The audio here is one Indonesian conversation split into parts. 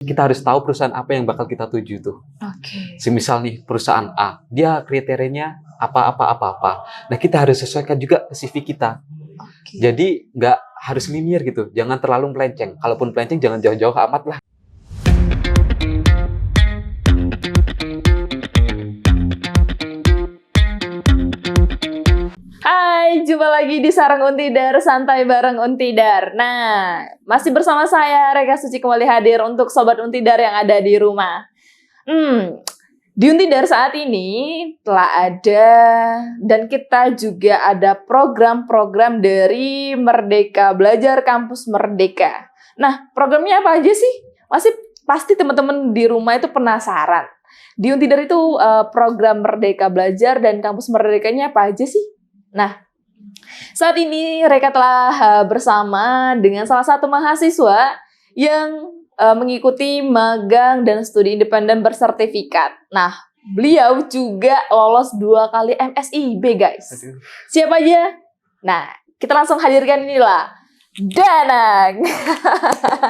Kita harus tahu perusahaan apa yang bakal kita tuju tuh. Oke. Semisal nih perusahaan A, dia kriterianya apa. Nah kita harus sesuaikan juga CV kita. Oke. Jadi nggak harus linear gitu, jangan terlalu melenceng. Kalaupun melenceng jangan jauh-jauh amat lah. Hai, jumpa lagi di Sarang Untidar, santai bareng Untidar. Nah, masih bersama saya, Reka Suci kembali hadir untuk Sobat Untidar yang ada di rumah. Di Untidar saat ini telah ada, dan kita juga ada program-program dari Merdeka Belajar Kampus Merdeka. Nah, programnya apa aja sih? Pasti teman-teman di rumah itu penasaran. Di Untidar itu program Merdeka Belajar dan Kampus Merdekanya apa aja sih? Nah, saat ini Reka telah bersama dengan salah satu mahasiswa yang mengikuti magang dan studi independen bersertifikat. Nah, beliau juga lolos 2 kali MSIB, guys. Aduh. Siapa aja? Nah, kita langsung hadirkan inilah Danang.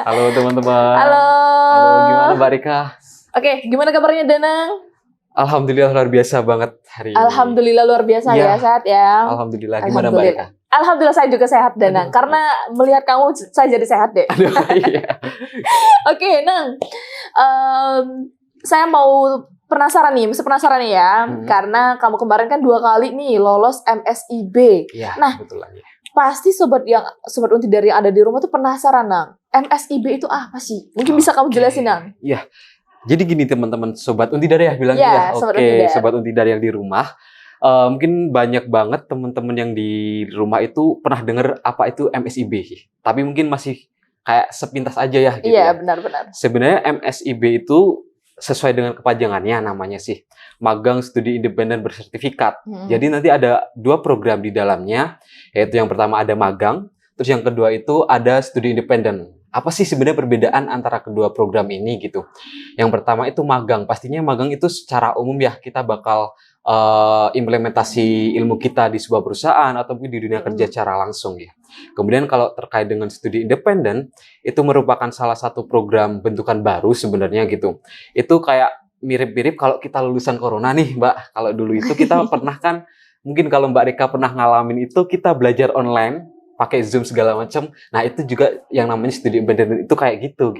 Halo teman-teman. Halo. Halo, gimana Mbak Rika? Oke, gimana kabarnya Danang? Alhamdulillah luar biasa banget hari ini. Alhamdulillah luar biasa ya, sehat ya. Alhamdulillah. Gimana Mbak Rika? Alhamdulillah saya juga sehat, Danang. Karena melihat kamu, saya jadi sehat deh. Aduh, iya. Oke, Nang. Saya mau penasaran nih ya. Karena kamu kemarin kan 2 kali nih lolos MSIB. Iya, Nah, betul lagi. pasti sobat Untidar yang ada di rumah tuh penasaran, Nang. MSIB itu apa sih? Mungkin bisa kamu jelasin, Nang. Iya. Jadi gini teman-teman, Sobat Untidar ya bilangnya Ya, ya. Sobat Oke, Untidar. Sobat Untidar yang di rumah. Mungkin banyak banget teman-teman yang di rumah itu pernah dengar apa itu MSIB. Tapi mungkin masih kayak sepintas aja ya gitu Iya, ya. benar-benar. Sebenarnya MSIB itu sesuai dengan kepanjangannya namanya sih Magang Studi Independen Bersertifikat. Jadi nanti ada 2 program di dalamnya, yaitu yang pertama ada magang, terus yang kedua itu ada studi independen. Apa sih sebenarnya perbedaan antara kedua program ini gitu? Yang pertama itu magang. Pastinya magang itu secara umum ya kita bakal implementasi ilmu kita di sebuah perusahaan ataupun di dunia kerja secara langsung ya. Kemudian kalau terkait dengan studi independen, itu merupakan salah satu program bentukan baru sebenarnya gitu. Itu kayak mirip-mirip kalau kita lulusan corona nih Mbak. Kalau dulu itu kita pernah kan, mungkin kalau Mbak Rika pernah ngalamin itu kita belajar online, pakai Zoom segala macam. Nah, itu juga yang namanya studi independen itu kayak gitu.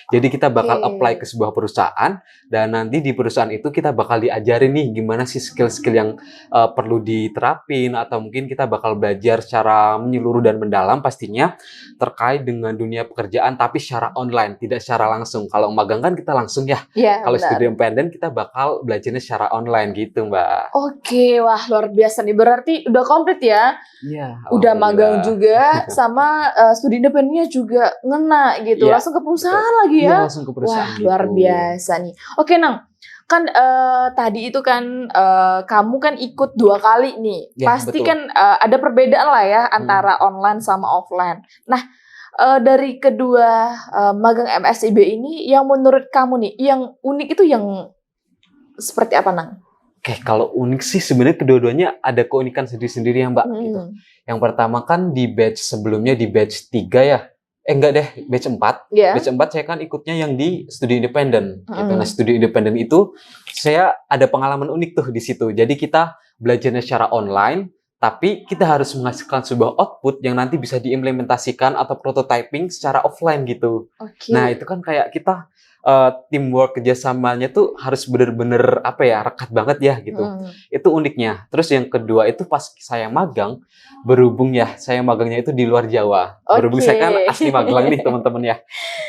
Jadi kita bakal apply ke sebuah perusahaan dan nanti di perusahaan itu kita bakal diajarin nih gimana sih skill-skill yang perlu diterapin atau mungkin kita bakal belajar secara menyeluruh dan mendalam pastinya terkait dengan dunia pekerjaan tapi secara online, tidak secara langsung. Kalau magang kan kita langsung ya. Kalau studi independen kita bakal belajarnya secara online gitu, Mbak. Oke, wah luar biasa nih. Berarti udah komplit ya. Iya. Udah magang juga sama studi independennya juga ngena gitu. Iya, Langsung ke perusahaan betul. lagi ya. Iya, langsung ke perusahaan. Wah, luar biasa nih. Oke, Nang. Kan tadi itu kan kamu kan ikut 2 kali nih. Ya, Pasti betul. kan ada perbedaan lah ya antara online sama offline. Nah, dari kedua magang MSIB ini yang menurut kamu nih yang unik itu yang seperti apa, Nang? Oke, kalau unik sih sebenarnya kedua-duanya ada keunikan sendiri-sendiri ya Mbak. Gitu. Yang pertama kan di batch sebelumnya di batch 3 ya. Enggak deh, batch 4. Yeah. Batch 4 saya kan ikutnya yang di studi independen. Gitu. Nah, studi independen itu saya ada pengalaman unik tuh di situ. Jadi kita belajarnya secara online, tapi kita harus menghasilkan sebuah output yang nanti bisa diimplementasikan atau prototyping secara offline gitu. Okay. Nah, itu kan kayak kita teamwork kerjasamanya tuh harus bener-bener rekat banget ya gitu. Itu uniknya. Terus yang kedua itu pas saya magang, berhubung ya saya magangnya itu di luar Jawa. Berhubung saya kan asli Magelang nih teman-teman ya.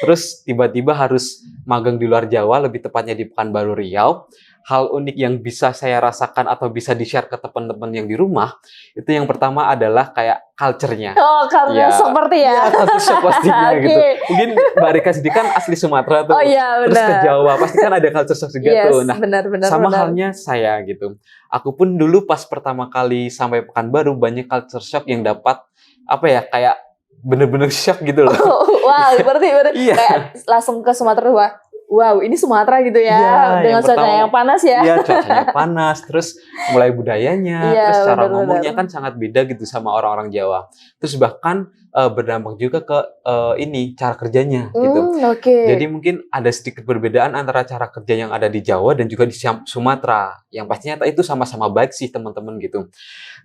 Terus tiba-tiba harus magang di luar Jawa, lebih tepatnya di Pekanbaru Riau. Hal unik yang bisa saya rasakan atau bisa di-share ke teman-teman yang di rumah, itu yang pertama adalah kayak culture-nya. Oh, culture seperti ya? Iya, culture shock pastinya gitu. Mungkin Mbak Rika sendiri kan asli Sumatera tuh. Oh iya, benar. Terus ke Jawa, pasti kan ada culture shock juga tuh. Nah, benar. sama halnya saya gitu. Aku pun dulu pas pertama kali sampai Pekanbaru, banyak culture shock yang dapat, kayak bener-bener shock gitu loh. Wah, berarti Iya. kayak langsung ke Sumatera, Wow, ini Sumatera gitu ya, Iya, dengan yang cuaca pertama, yang panas ya. iya cuacanya panas, terus mulai budayanya, Iya, terus cara benar-benar. ngomongnya kan sangat beda gitu sama orang-orang Jawa. Terus bahkan berdampak juga ke ini cara kerjanya gitu. Oke. Jadi mungkin ada sedikit perbedaan antara cara kerja yang ada di Jawa dan juga di Sumatera. Yang pastinya itu sama-sama baik sih teman-teman gitu.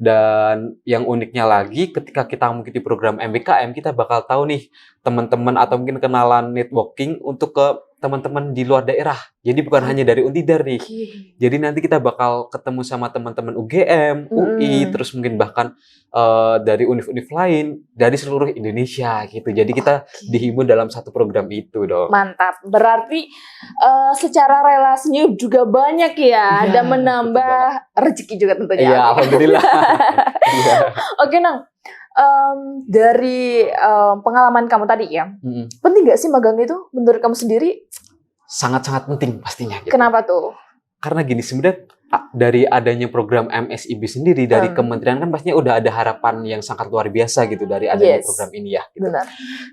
Dan yang uniknya lagi ketika kita mengikuti program MBKM, kita bakal tahu nih teman-teman atau mungkin kenalan networking untuk ke teman-teman di luar daerah. Jadi bukan hanya dari Untidar nih. Oke. Jadi nanti kita bakal ketemu sama teman-teman UGM, UI, terus mungkin bahkan dari univ-univ lain dari seluruh Indonesia gitu. Jadi kita Oke. dihimpun dalam satu program itu dong. Mantap. Berarti secara relasinya juga banyak ya, Iya, dan betul menambah rezeki juga tentunya. Iya, Oke. alhamdulillah. Iya. Oke, Nang. Dari pengalaman kamu tadi ya, Mm-mm. penting nggak sih magang itu menurut kamu sendiri? Sangat-sangat penting pastinya gitu. Kenapa tuh? Karena gini sebenarnya dari adanya program MSIB sendiri dari kementerian kan pastinya udah ada harapan yang sangat luar biasa gitu dari adanya Yes. program ini ya gitu. Benar.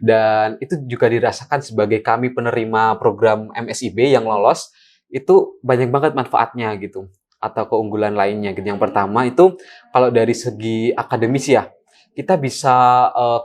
Dan itu juga dirasakan sebagai kami penerima program MSIB yang lolos itu banyak banget manfaatnya gitu atau keunggulan lainnya gitu. Yang pertama itu kalau dari segi akademis ya kita bisa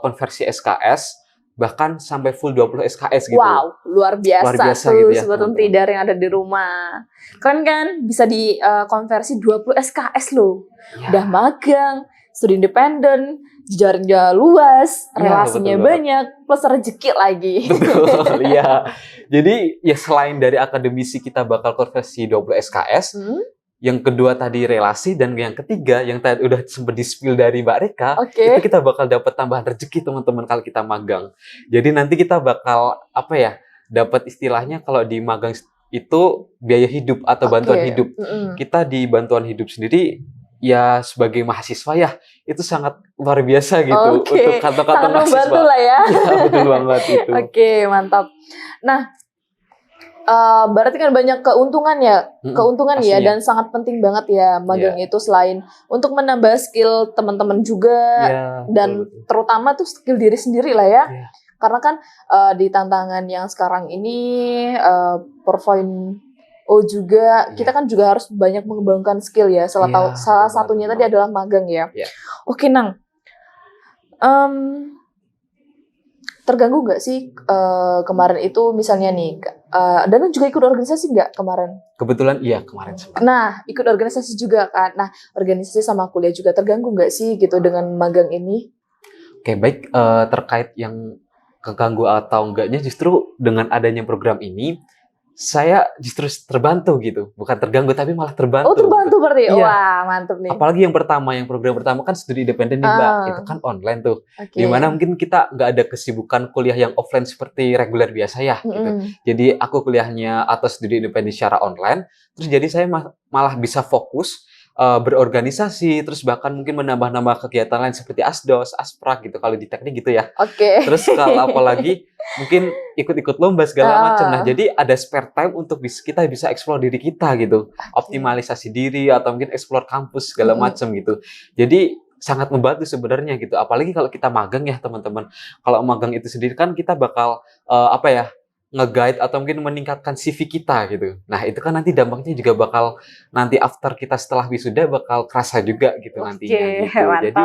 konversi SKS bahkan sampai full 20 SKS gitu. Wow, luar biasa, Luar biasa tuh gitu ya, Sobat teman-teman. Untidar yang ada di rumah. Keren kan? Bisa dikonversi 20 SKS loh. Ya. Udah magang, studi independen, jejaringnya luas, Iya, relasinya betul banget. banyak, plus rezeki lagi. Betul, iya. Jadi ya selain dari akademisi kita bakal konversi 20 SKS, yang kedua tadi relasi, dan yang ketiga yang tadi udah sempat di-spill dari Mbak Reka, Oke. itu kita bakal dapat tambahan rezeki teman-teman kalau kita magang. Jadi nanti kita bakal apa ya? Dapat istilahnya kalau di magang itu biaya hidup atau bantuan Oke. hidup. Kita di bantuan hidup sendiri ya sebagai mahasiswa ya itu sangat luar biasa gitu Oke. untuk kantong-kantong Sangat membantu mahasiswa. lah ya. Ya, betul banget itu. Oke, mantap. Nah, berarti kan banyak keuntungan ya, Pastinya. dan sangat penting banget ya magang itu selain untuk menambah skill teman-teman juga, Iya, dan betul. terutama tuh skill diri sendiri lah ya. Iya. Karena kan di tantangan yang sekarang ini 4.0 juga Iya. kita kan juga harus banyak mengembangkan skill ya. Salah Betul satunya banget. tadi adalah magang ya. Iya. Oke, Nang. Terganggu nggak sih kemarin itu misalnya nih, Dana juga ikut organisasi nggak kemarin? Kebetulan iya kemarin sempat. Nah, ikut organisasi juga kan. Nah, organisasi sama kuliah juga terganggu nggak sih gitu dengan magang ini? Oke, baik, terkait yang keganggu atau enggaknya justru dengan adanya program ini saya justru terbantu gitu. Bukan terganggu tapi malah terbantu. Oh, terbantu berarti. Iya. Wah, mantep nih. Apalagi yang program pertama kan studi independen nih Mbak. Itu kan online tuh. Oke. Dimana mungkin kita nggak ada kesibukan kuliah yang offline seperti reguler biasa ya gitu. Jadi aku kuliahnya atau studi independen secara online. Terus jadi saya malah bisa fokus berorganisasi, terus bahkan mungkin menambah-nambah kegiatan lain seperti ASDOS, ASPRAK gitu kalau di teknik gitu ya. Oke. Terus kalau apalagi mungkin ikut-ikut lomba segala macam. Nah, jadi ada spare time untuk kita bisa explore diri kita gitu. Optimalisasi diri atau mungkin explore kampus segala macam gitu. Jadi sangat membantu sebenarnya gitu. Apalagi kalau kita magang ya, teman-teman. Kalau magang itu sendiri kan kita bakal nge-guide atau mungkin meningkatkan CV kita gitu. Nah, itu kan nanti dampaknya juga bakal nanti after kita setelah wisuda bakal kerasa juga gitu nantinya gitu. Mantap. Jadi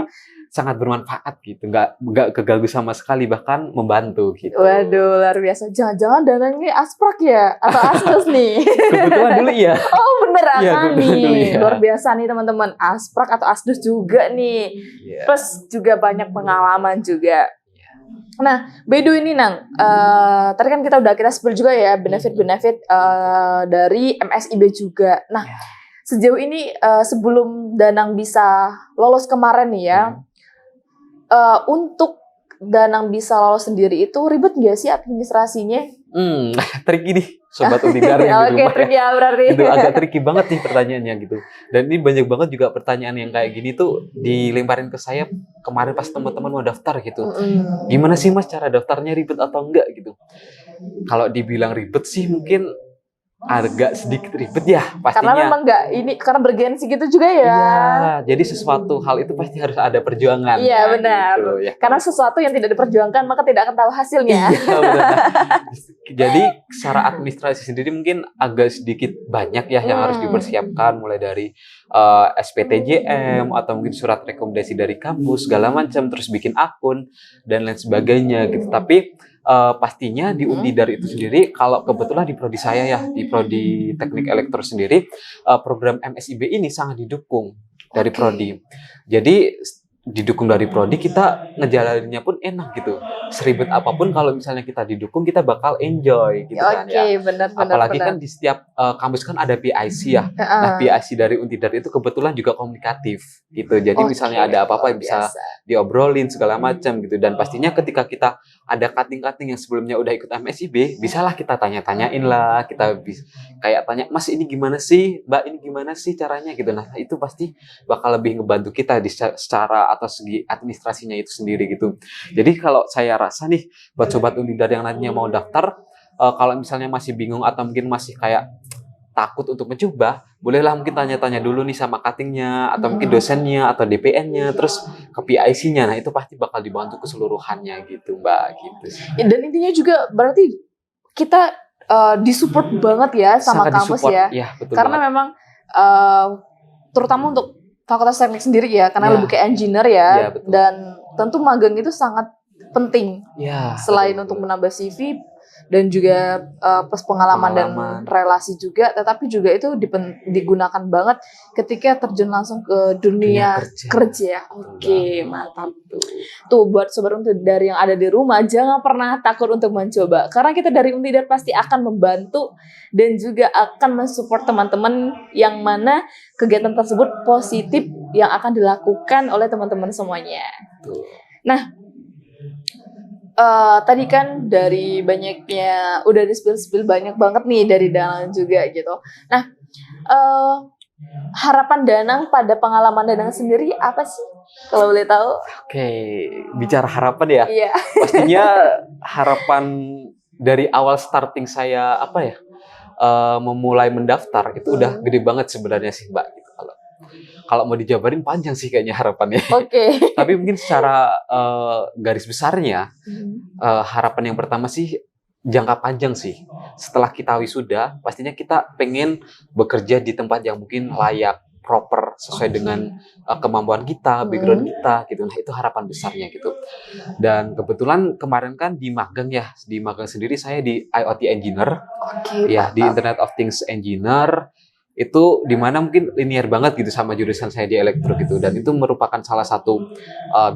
sangat bermanfaat gitu. Nggak keganggu sama sekali, bahkan membantu gitu. Waduh, luar biasa. Jangan-jangan Dana ini asprak ya atau asdos nih? Kebetulan dulu iya. Oh, beneran Iya, kan kebetulan dulu nih. iya. Luar biasa nih teman-teman. Asprak atau asdos juga nih. Iya. Plus juga banyak pengalaman juga. Nah, by the way ini Nang, tadi kan kita spill juga ya benefit-benefit dari MSIB juga. Nah, sejauh ini sebelum Danang bisa lolos kemarin nih ya, untuk Danang bisa lolos sendiri itu ribet nggak sih administrasinya? Tricky nih Sobat Untidar yang di Oke, rumah tricky ya berarti. Itu agak tricky banget nih pertanyaannya gitu. Dan ini banyak banget juga pertanyaan yang kayak gini tuh dilemparin ke saya kemarin pas teman-teman mau daftar gitu. Gimana sih Mas cara daftarnya, ribet atau enggak gitu? Kalau dibilang ribet sih mungkin agak sedikit ribet ya pastinya. Karena memang nggak ini, karena bergensi gitu juga ya. Iya, jadi sesuatu hal itu pasti harus ada perjuangan. Iya, benar. Gitu, ya. Karena sesuatu yang tidak diperjuangkan maka tidak akan tahu hasilnya. Iya, benar. Jadi secara administrasi sendiri mungkin agak sedikit banyak ya yang harus dipersiapkan, mulai dari SPTJM atau mungkin surat rekomendasi dari kampus segala macam, terus bikin akun dan lain sebagainya gitu. Tapi pastinya di Untidar itu sendiri, kalau kebetulan di prodi saya ya, di prodi Teknik Elektro sendiri, program MSIB ini sangat didukung dari prodi. Jadi didukung dari prodi, kita ngejalaninnya pun enak gitu. Seribet apapun kalau misalnya kita didukung, kita bakal enjoy gitu kan ya. Benar. Apalagi kan di setiap kampus kan ada PIC ya. Nah, PIC dari Untidar itu kebetulan juga komunikatif gitu. Jadi misalnya ada apa-apa yang bisa diobrolin segala macam gitu. Dan pastinya ketika kita ada cutting-cutting yang sebelumnya udah ikut MSIB, bisalah kita tanya-tanyain lah. Kita bisa kayak tanya, Mas ini gimana sih? Mbak ini gimana sih caranya gitu. Nah, itu pasti bakal lebih ngebantu kita di secara atau segi administrasinya itu sendiri gitu. Jadi kalau saya rasa nih buat sobat Untidar yang nantinya mau daftar, kalau misalnya masih bingung atau mungkin masih kayak takut untuk mencoba, bolehlah mungkin tanya-tanya dulu nih sama cuttingnya atau mungkin dosennya atau DPN-nya, terus ke PIC-nya. Nah itu pasti bakal dibantu keseluruhannya gitu Mbak gitu sih. Dan intinya juga berarti kita disupport banget ya sama Sangat kampus disupport, ya. ya betul Karena banget. memang terutama untuk Fakultas Teknik sendiri ya, karena lebih ke engineer ya, betul. dan tentu magang itu sangat penting. Selain betul. untuk menambah CV dan juga plus pengalaman dan relasi juga, tetapi juga itu digunakan banget ketika terjun langsung ke dunia kerja. Oke, mantap. Tuh buat sobat Untidar yang ada di rumah, jangan pernah takut untuk mencoba. Karena kita dari Untidar pasti akan membantu dan juga akan mensupport teman-teman yang mana kegiatan tersebut positif yang akan dilakukan oleh teman-teman semuanya. Nah, tadi kan dari banyaknya udah di spill banyak banget nih dari Danang juga gitu. Nah, harapan Danang pada pengalaman Danang sendiri apa sih? Kalau boleh tahu? Oke, bicara harapan ya. Iya. Pastinya harapan dari awal starting saya memulai mendaftar itu udah gede banget sebenarnya sih Mbak. Gitu. Kalau mau dijabarin panjang sih kayaknya harapannya. Oke. Tapi mungkin secara garis besarnya harapan yang pertama sih jangka panjang sih. Setelah kita wisuda, pastinya kita pengen bekerja di tempat yang mungkin layak, proper, sesuai dengan kemampuan kita, background kita gitu. Nah, itu harapan besarnya gitu. Dan kebetulan kemarin kan di magang sendiri saya di IoT Engineer. Ya, di Internet of Things Engineer. Itu dimana mungkin linear banget gitu sama jurusan saya di elektro gitu, dan itu merupakan salah satu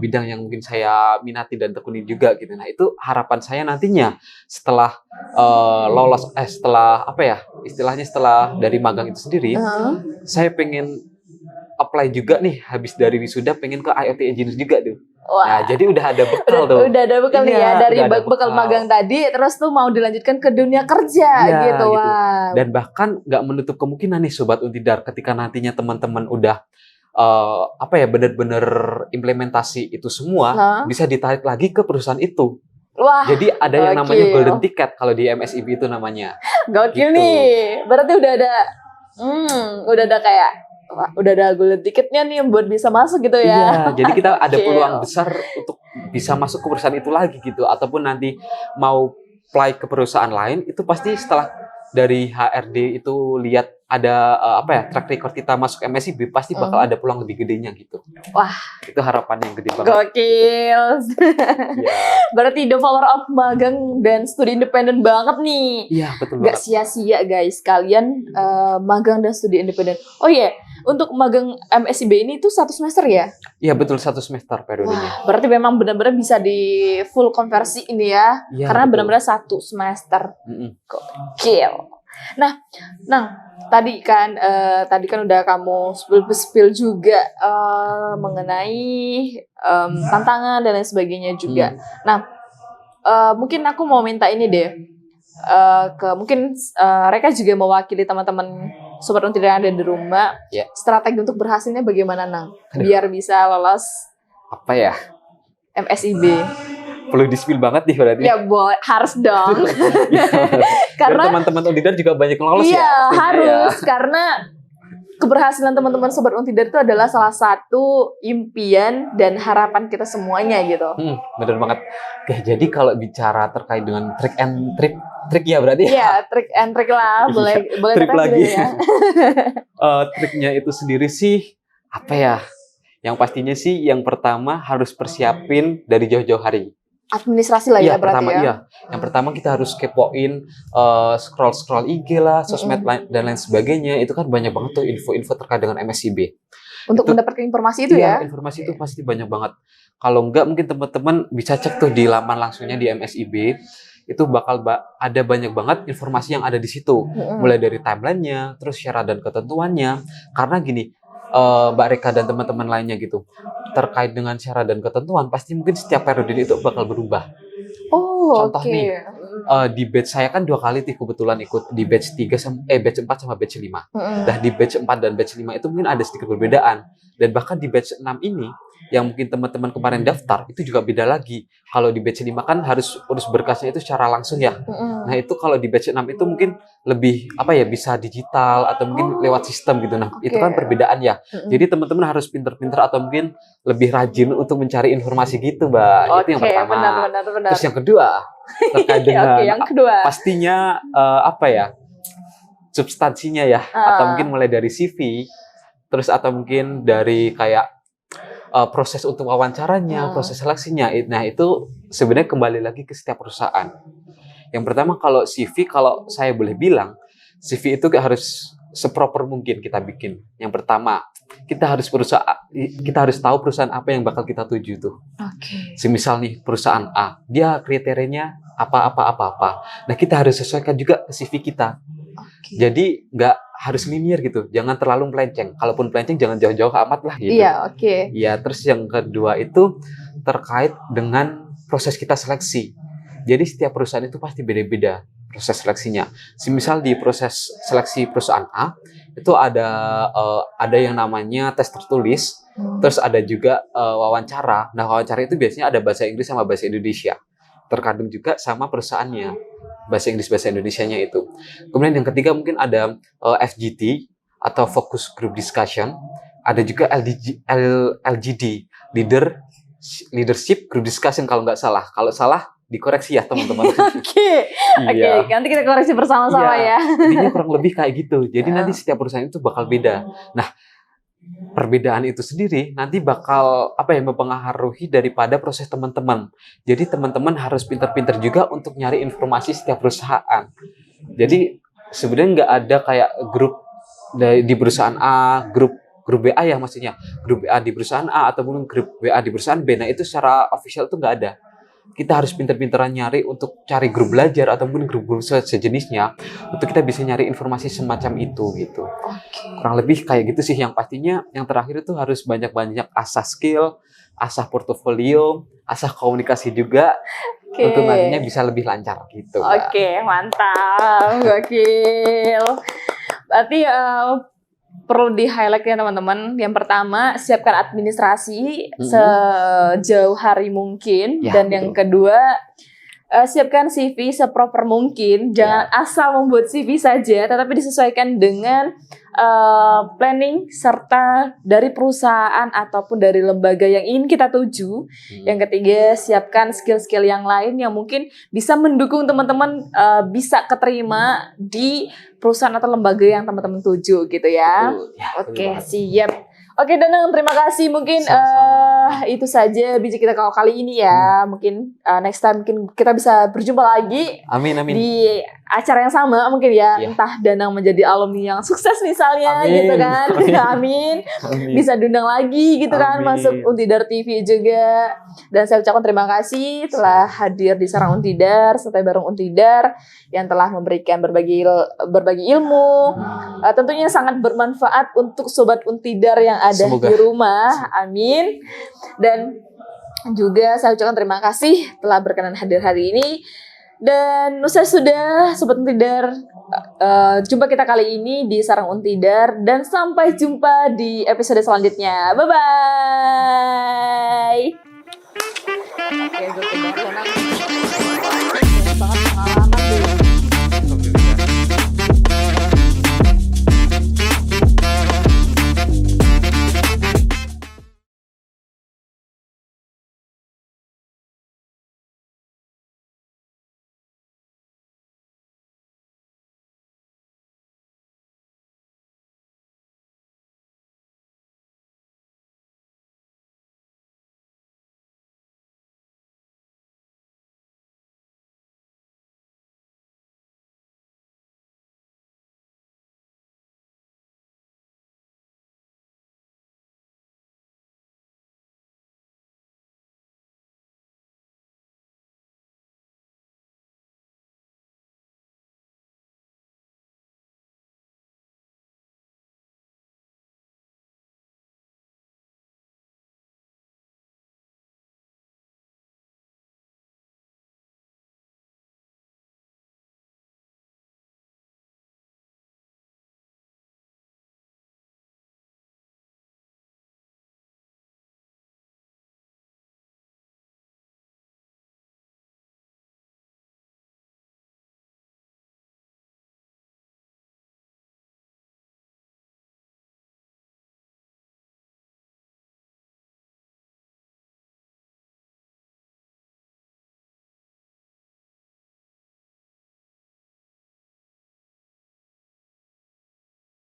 bidang yang mungkin saya minati dan tekuni juga gitu. Nah itu harapan saya nantinya setelah setelah dari magang itu sendiri, saya pengen apply juga nih habis dari wisuda, pengen ke IoT Engineer juga tuh. Wah. Nah, jadi udah ada bekal tuh. Udah ada bekal nih ya, dari bekal magang tadi, terus tuh mau dilanjutkan ke dunia kerja gitu. Wah. Dan bahkan nggak menutup kemungkinan nih Sobat Untidar, ketika nantinya teman-teman udah benar-benar implementasi itu semua, bisa ditarik lagi ke perusahaan itu. Wah. Jadi ada yang namanya golden ticket kalau di MSIB itu namanya. Gokil gitu. Nih, berarti udah ada kayak udah ada golden ticketnya nih buat bisa masuk gitu ya. Iya, jadi kita ada peluang besar untuk bisa masuk ke perusahaan itu lagi gitu. Ataupun nanti mau apply ke perusahaan lain, itu pasti setelah dari HRD itu lihat ada track record kita masuk MSIB, pasti bakal ada peluang lebih gedenya gitu. Wah, itu harapan yang gede banget. Gokil. Berarti the power of magang dan studi independen banget nih. Iya, betul banget. Gak sia-sia guys, kalian magang dan studi independen. Oh iya, untuk magang MSIB ini tuh 1 semester ya? Iya, betul, 1 semester periodenya. Berarti memang benar-benar bisa di full konversi ini ya, karena benar-benar 1 semester. Gokil. Nah, tadi kan udah kamu spill juga mengenai tantangan dan lain sebagainya juga. Nah, mungkin aku mau minta ini deh, mungkin Reka juga mewakili teman-teman Sobat Untidar yang ada di rumah. Strategi untuk berhasilnya bagaimana Nang? Biar bisa lolos MSIB. perlu di-spill banget nih berarti. Ya boleh, harus dong. Karena Karena teman-teman Untidar juga banyak yang lolos iya, ya. pastinya harus karena keberhasilan teman-teman Sobat Untidar itu adalah salah satu impian dan harapan kita semuanya gitu. Bener banget. Oke, jadi kalau bicara terkait dengan trik ya berarti Iya, trik and trick lah, boleh trik kata lagi. gitu ya. Triknya itu sendiri sih apa ya? Yang pastinya sih yang pertama harus persiapin dari jauh-jauh hari. Administrasi lah ya berarti pertama ya. iya. Yang pertama kita harus kepoin scroll IG lah, sosmed dan lain sebagainya. Itu kan banyak banget tuh info-info terkait dengan MSIB. Untuk Itu- mendapatkan informasi itu Iya, ya. informasi itu pasti banyak banget. Kalau enggak mungkin teman-teman bisa cek tuh di laman langsungnya di MSIB. Itu bakal ada banyak banget informasi yang ada di situ. Mulai dari timelinenya, terus syarat dan ketentuannya. Karena gini, Mbak Reka dan teman-teman lainnya gitu, terkait dengan syarat dan ketentuan pasti mungkin setiap periode itu bakal berubah. Oh, Contoh oke. nih, di batch saya kan 2 kali tuh kebetulan ikut di batch 4 sama batch 5. Nah, di batch 4 dan batch 5 itu mungkin ada sedikit perbedaan. Dan bahkan di batch 6 ini, yang mungkin teman-teman kemarin daftar, itu juga beda lagi. Kalau di batch 5 kan harus urus berkasnya itu secara langsung ya. Nah, itu kalau di batch 6 itu mungkin lebih, bisa digital atau mungkin lewat sistem gitu. Nah, itu kan perbedaan ya. Jadi teman-teman harus pinter-pinter atau mungkin lebih rajin untuk mencari informasi gitu, Mbak. Itu yang pertama. Benar. Terus yang kedua, terkait dengan Oke, yang kedua. pastinya substansinya ya, atau mungkin mulai dari CV, terus atau mungkin dari kayak proses untuk wawancaranya, proses seleksinya. Nah, itu sebenarnya kembali lagi ke setiap perusahaan. Yang pertama kalau CV, kalau saya boleh bilang, CV itu harus seproper mungkin kita bikin. Yang pertama, kita harus tahu perusahaan apa yang bakal kita tuju tuh. Oke. Semisal nih perusahaan A, dia kriterianya apa. Nah, kita harus sesuaikan juga ke CV kita. Jadi nggak harus linear gitu, jangan terlalu melenceng. Kalaupun melenceng jangan jauh-jauh amat lah gitu. Iya, oke. Iya, terus yang kedua itu terkait dengan proses kita seleksi. Jadi setiap perusahaan itu pasti beda-beda proses seleksinya. Misal di proses seleksi perusahaan A itu ada yang namanya tes tertulis, terus ada juga wawancara. Nah, wawancara itu biasanya ada bahasa Inggris sama bahasa Indonesia. Terkadang juga sama perusahaannya, bahasa Inggris bahasa Indonesianya itu. Kemudian yang ketiga mungkin ada FGD atau Focus Group Discussion. Ada juga LGD, Leadership Group Discussion kalau nggak salah. Kalau salah dikoreksi ya teman-teman. Oke, nanti kita koreksi bersama-sama ya. Intinya kurang lebih kayak gitu. Jadi nanti setiap perusahaan itu bakal beda. Nah, perbedaan itu sendiri nanti bakal mempengaruhi daripada proses teman-teman. Jadi teman-teman harus pintar-pintar juga untuk nyari informasi setiap perusahaan. Jadi sebenarnya nggak ada kayak grup di perusahaan A, grup WA ya maksudnya, grup WA di perusahaan A ataupun grup WA di perusahaan B. Nah, itu secara official itu nggak ada. Kita harus pintar-pintaran nyari untuk cari grup belajar ataupun grup sejenisnya untuk kita bisa nyari informasi semacam itu gitu. Kurang lebih kayak gitu sih. Yang pastinya yang terakhir itu harus banyak-banyak asah skill, asah portofolio, asah komunikasi juga untuk nantinya bisa lebih lancar gitu. Oke, mantap, gokil. Berarti perlu di-highlight ya teman-teman. Yang pertama, siapkan administrasi sejauh hari mungkin. Ya, dan betul. yang kedua, siapkan CV seproper mungkin. Jangan asal membuat CV saja, tetapi disesuaikan dengan planning serta dari perusahaan ataupun dari lembaga yang ingin kita tuju. Yang ketiga, siapkan skill-skill yang lain yang mungkin bisa mendukung teman-teman bisa keterima di perusahaan atau lembaga yang teman-teman tuju gitu ya. Oke, siap. Oke, Danang, terima kasih. Mungkin itu saja biji kita kali ini ya. Mungkin next time mungkin kita bisa berjumpa lagi. Amin. Di acara yang sama mungkin ya. Entah Danang menjadi alumni yang sukses misalnya gitu kan. Amin. Bisa diundang lagi gitu kan, masuk Untidar TV juga. Dan saya ucapkan terima kasih telah hadir di Sarang Untidar, Santai Bareng Untidar yang telah memberikan berbagi ilmu. Tentunya sangat bermanfaat untuk sobat Untidar yang ada di rumah. Amin. Dan juga saya ucapkan terima kasih telah berkenan hadir hari ini. Dan usai sudah sobat Untidar, jumpa kita kali ini di Sarang Untidar dan sampai jumpa di episode selanjutnya. Bye bye. Oke, gue coba tenang.